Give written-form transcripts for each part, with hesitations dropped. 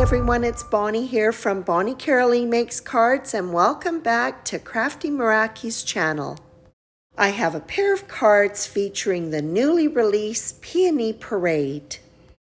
everyone, it's Bonnie here from BONNIECAROLLEE Makes Cards, and welcome back to Crafty Merak'i's channel. I have a pair of cards featuring the newly released Peony Parade.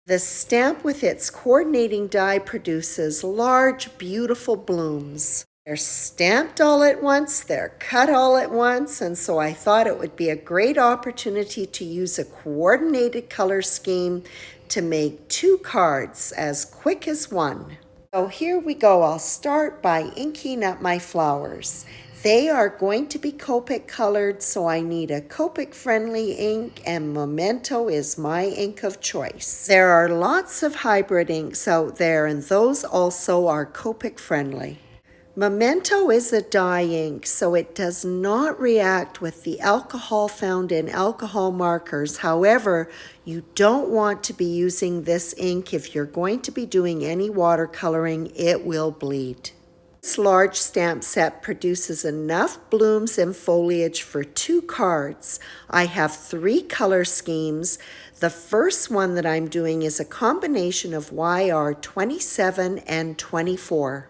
The stamp with its coordinating die produces large, beautiful blooms. They're stamped all at once, they're cut all at once, and so I thought it would be a great opportunity to use a coordinated color scheme to make two cards as quick as one. So here we go. I'll start by inking up my flowers. They are going to be Copic colored, so I need a Copic friendly ink, and Memento is my ink of choice. There are lots of hybrid inks out there, and those also are Copic friendly. Memento is a dye ink, so it does not react with the alcohol found in alcohol markers. However, you don't want to be using this ink if you're going to be doing any watercoloring. It will bleed. This large stamp set produces enough blooms and foliage for two cards. I have three color schemes. The first one that I'm doing is a combination of YR 27 and 24.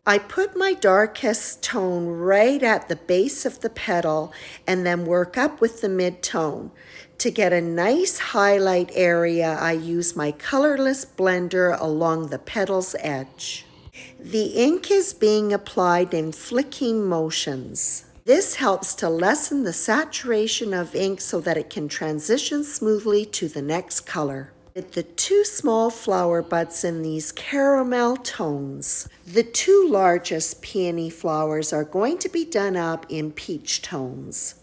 I put my darkest tone right at the base of the petal and then work up with the mid-tone. To get a nice highlight area, I use my colorless blender along the petal's edge. The ink is being applied in flicking motions. This helps to lessen the saturation of ink so that it can transition smoothly to the next color. With the two small flower buds in these caramel tones. The two largest peony flowers are going to be done up in peach tones.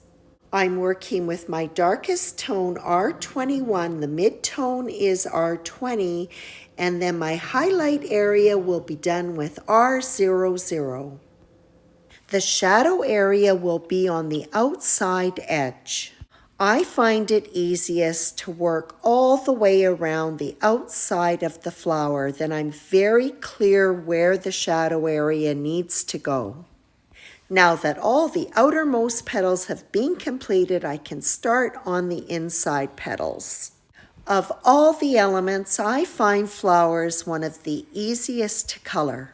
I'm working with my darkest tone R21, the mid-tone is R20, and then my highlight area will be done with R00. The shadow area will be on the outside edge. I find it easiest to work all the way around the outside of the flower, then I'm very clear where the shadow area needs to go. Now that all the outermost petals have been completed, I can start on the inside petals. Of all the elements, I find flowers one of the easiest to color.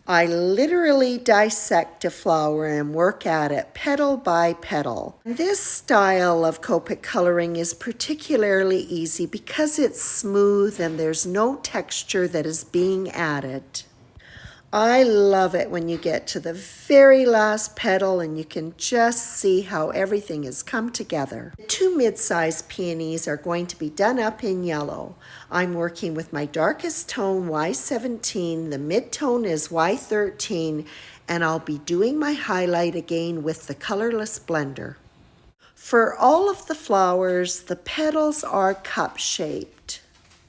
I literally dissect a flower and work at it petal by petal. This style of Copic coloring is particularly easy because it's smooth and there's no texture that is being added. I love it when you get to the very last petal and you can just see how everything has come together. The two mid-sized peonies are going to be done up in yellow. I'm working with my darkest tone Y17, the mid-tone is Y13, and I'll be doing my highlight again with the colorless blender. For all of the flowers, the petals are cup-shaped.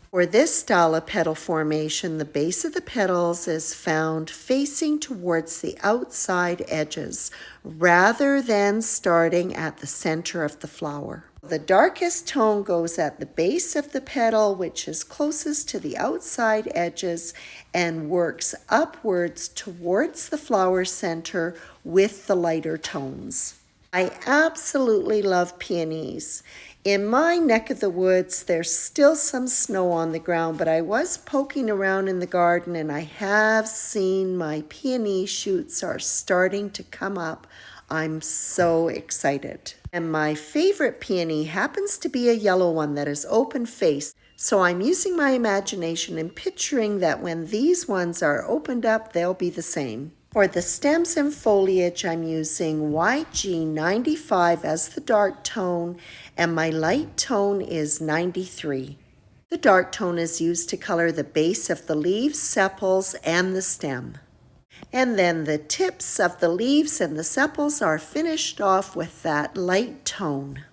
For this style of petal formation, the base of the petals is found facing towards the outside edges rather than starting at the center of the flower. The darkest tone goes at the base of the petal, which is closest to the outside edges, and works upwards towards the flower center with the lighter tones. I absolutely love peonies. In my neck of the woods, there's still some snow on the ground, but I was poking around in the garden and I have seen my peony shoots are starting to come up. I'm so excited. And my favorite peony happens to be a yellow one that is open-faced. So I'm using my imagination and picturing that when these ones are opened up, they'll be the same. For the stems and foliage, I'm using YG95 as the dark tone, and my light tone is 93. The dark tone is used to color the base of the leaves, sepals, and the stem. And then the tips of the leaves and the sepals are finished off with that light tone.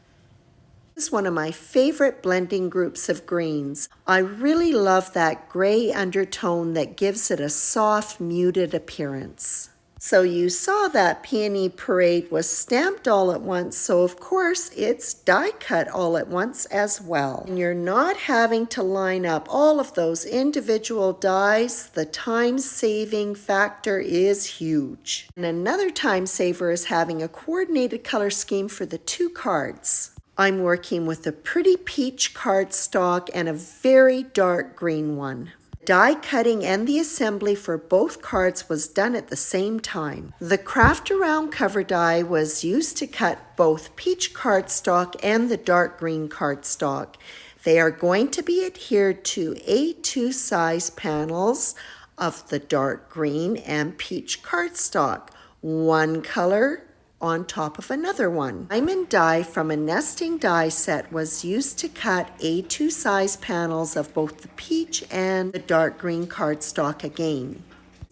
This is one of my favorite blending groups of greens. I really love that gray undertone that gives it a soft, muted appearance. So you saw that Peony Parade was stamped all at once, so of course it's die cut all at once as well. And you're not having to line up all of those individual dies. The time saving factor is huge. And another time saver is having a coordinated color scheme for the two cards. I'm working with a pretty peach cardstock and a very dark green one. Die cutting and the assembly for both cards was done at the same time. The craft around cover die was used to cut both peach cardstock and the dark green cardstock. They are going to be adhered to A2 size panels of the dark green and peach cardstock, one color on top of another one. Diamond die from a nesting die set was used to cut A2 size panels of both the peach and the dark green cardstock again.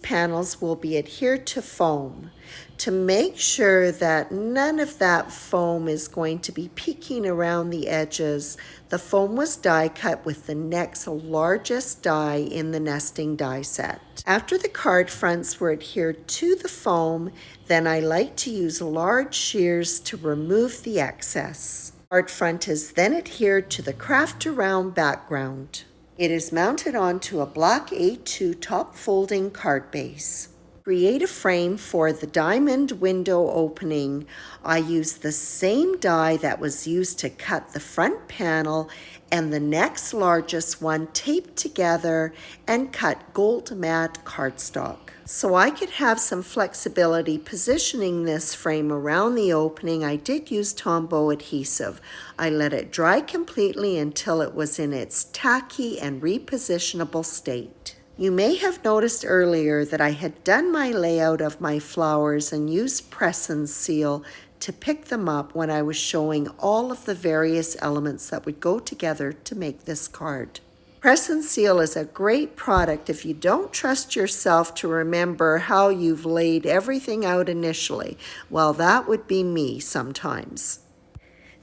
Panels will be adhered to foam to make sure that none of that foam is going to be peeking around the edges. The foam was die cut with the next largest die in the nesting die set. After the card fronts were adhered to the foam, then I like to use large shears to remove the excess. Card front is then adhered to the craft around background. It is mounted onto a black A2 top folding card base. Create a frame for the diamond window opening. I used the same die that was used to cut the front panel and the next largest one taped together and cut gold matte cardstock. So I could have some flexibility positioning this frame around the opening, I did use Tombow adhesive. I let it dry completely until it was in its tacky and repositionable state. You may have noticed earlier that I had done my layout of my flowers and used press and seal to pick them up when I was showing all of the various elements that would go together to make this card. Press and seal is a great product if you don't trust yourself to remember how you've laid everything out initially. Well, that would be me sometimes.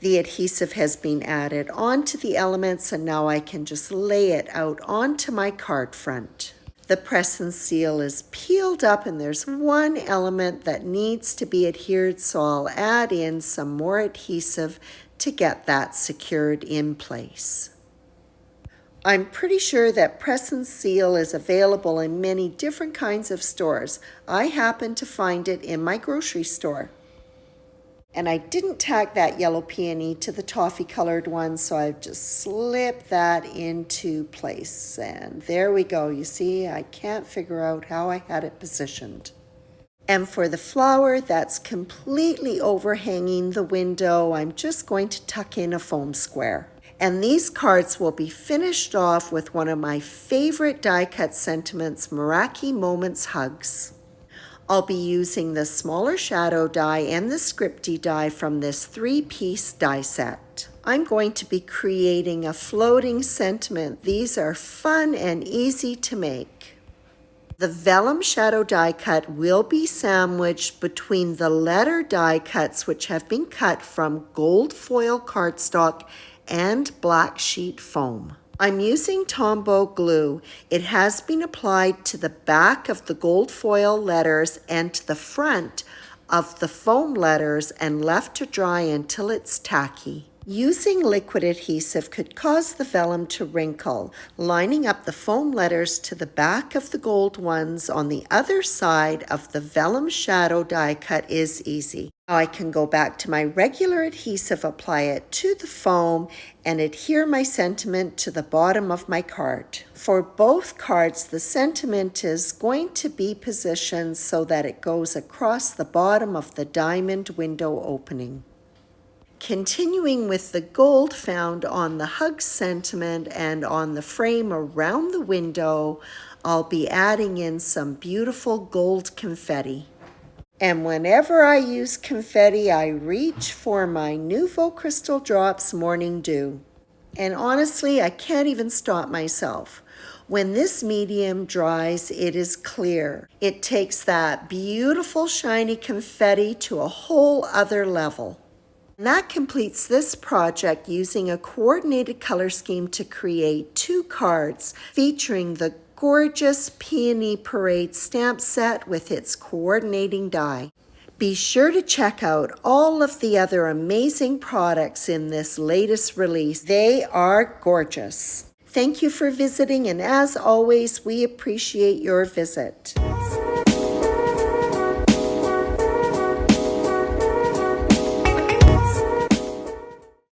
The adhesive has been added onto the elements and now I can just lay it out onto my card front. The press and seal is peeled up and there's one element that needs to be adhered, so I'll add in some more adhesive to get that secured in place. I'm pretty sure that press and seal is available in many different kinds of stores. I happen to find it in my grocery store. And I didn't tack that yellow peony to the toffee colored one, so I've just slipped that into place. And there we go. You see, I can't figure out how I had it positioned. And for the flower that's completely overhanging the window, I'm just going to tuck in a foam square. And these cards will be finished off with one of my favorite die cut sentiments, Meraki Moments Hugs. I'll be using the smaller shadow die and the scripty die from this 3-piece die set. I'm going to be creating a floating sentiment. These are fun and easy to make. The vellum shadow die cut will be sandwiched between the letter die cuts, which have been cut from gold foil cardstock and black sheet foam. I'm using Tombow glue. It has been applied to the back of the gold foil letters and to the front of the foam letters and left to dry until it's tacky. Using liquid adhesive could cause the vellum to wrinkle. Lining up the foam letters to the back of the gold ones on the other side of the vellum shadow die cut is easy. Now I can go back to my regular adhesive, apply it to the foam, and adhere my sentiment to the bottom of my card. For both cards, the sentiment is going to be positioned so that it goes across the bottom of the diamond window opening. Continuing with the gold found on the hug sentiment and on the frame around the window, I'll be adding in some beautiful gold confetti. And whenever I use confetti, I reach for my Nouveau Crystal Drops Morning Dew. And honestly, I can't even stop myself. When this medium dries, it is clear. It takes that beautiful shiny confetti to a whole other level. And that completes this project using a coordinated color scheme to create 2 cards featuring the gorgeous Peony Parade stamp set with its coordinating die. Be sure to check out all of the other amazing products in this latest release. They are gorgeous. Thank you for visiting, and as always, we appreciate your visit.